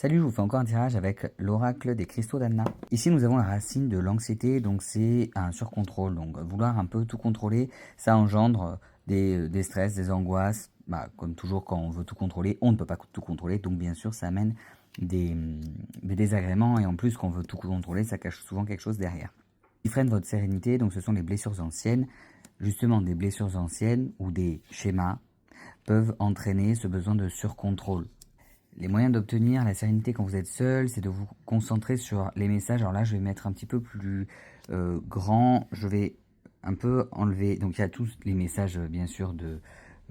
Salut, je vous fais encore un tirage avec l'oracle des cristaux d'Anna. Ici, nous avons la racine de l'anxiété, donc c'est un surcontrôle. Donc, vouloir un peu tout contrôler, ça engendre des stress, des angoisses. Comme toujours, quand on veut tout contrôler, on ne peut pas tout contrôler. Donc, bien sûr, ça amène des désagréments. Et en plus, quand on veut tout contrôler, ça cache souvent quelque chose derrière. Ce qui freine votre sérénité, donc ce sont les blessures anciennes. Justement, des blessures anciennes ou des schémas peuvent entraîner ce besoin de surcontrôle. Les moyens d'obtenir la sérénité quand vous êtes seul, c'est de vous concentrer sur les messages. Alors là, je vais mettre un petit peu plus grand. Je vais un peu enlever. Donc il y a tous les messages, bien sûr, de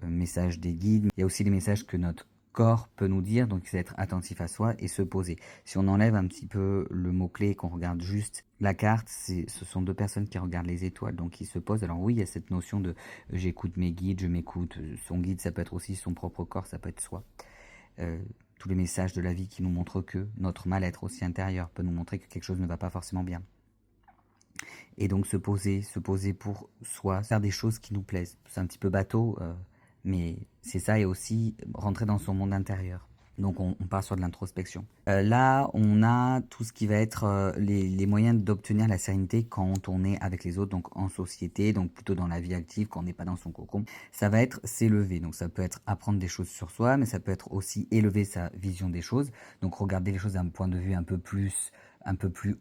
messages des guides. Il y a aussi les messages que notre corps peut nous dire. Donc c'est être attentif à soi et se poser. Si on enlève un petit peu le mot-clé, qu'on regarde juste la carte, ce sont deux personnes qui regardent les étoiles, donc qui se posent. Alors oui, il y a cette notion de j'écoute mes guides, je m'écoute. Son guide, ça peut être aussi son propre corps, ça peut être soi. Euh, tous les messages de la vie qui nous montrent que notre mal-être aussi intérieur peut nous montrer que quelque chose ne va pas forcément bien. Et donc se poser pour soi, faire des choses qui nous plaisent. C'est un petit peu bateau, mais c'est ça, et aussi rentrer dans son monde intérieur. Donc on part sur de l'introspection. Là, on a tout ce qui va être les moyens d'obtenir la sérénité quand on est avec les autres, donc en société, donc plutôt dans la vie active, quand on n'est pas dans son cocon. Ça va être s'élever, donc ça peut être apprendre des choses sur soi, mais ça peut être aussi élever sa vision des choses, donc regarder les choses d'un point de vue un peu plus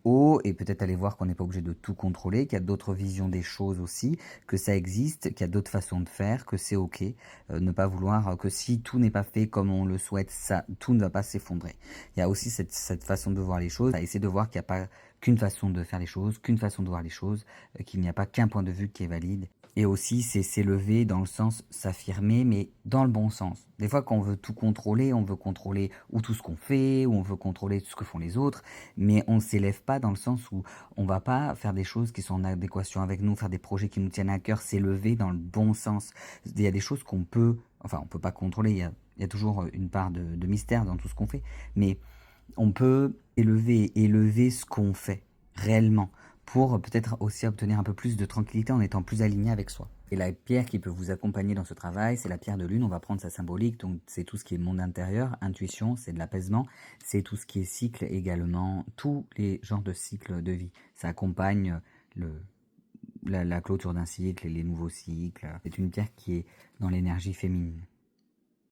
haut, et peut-être aller voir qu'on n'est pas obligé de tout contrôler, qu'il y a d'autres visions des choses aussi, que ça existe, qu'il y a d'autres façons de faire, que c'est ok. Ne pas vouloir que si tout n'est pas fait comme on le souhaite, ça, tout ne va pas s'effondrer. Il y a aussi cette façon de voir les choses, à essayer de voir qu'il n'y a pas qu'une façon de faire les choses, qu'une façon de voir les choses, qu'il n'y a pas qu'un point de vue qui est valide. Et aussi, c'est s'élever dans le sens s'affirmer, mais dans le bon sens. Des fois, quand on veut tout contrôler, on veut contrôler ou tout ce qu'on fait, ou on veut contrôler tout ce que font les autres, mais on ne s'élève pas dans le sens où on ne va pas faire des choses qui sont en adéquation avec nous, faire des projets qui nous tiennent à cœur, s'élever dans le bon sens. Il y a des choses qu'on peut, enfin, on peut pas contrôler, il y a toujours une part de mystère dans tout ce qu'on fait, mais on peut élever ce qu'on fait réellement pour peut-être aussi obtenir un peu plus de tranquillité en étant plus aligné avec soi. Et la pierre qui peut vous accompagner dans ce travail, c'est la pierre de lune. On va prendre sa symbolique, donc c'est tout ce qui est monde intérieur, intuition, c'est de l'apaisement, c'est tout ce qui est cycle également, tous les genres de cycles de vie. Ça accompagne la clôture d'un cycle et les nouveaux cycles. C'est une pierre qui est dans l'énergie féminine.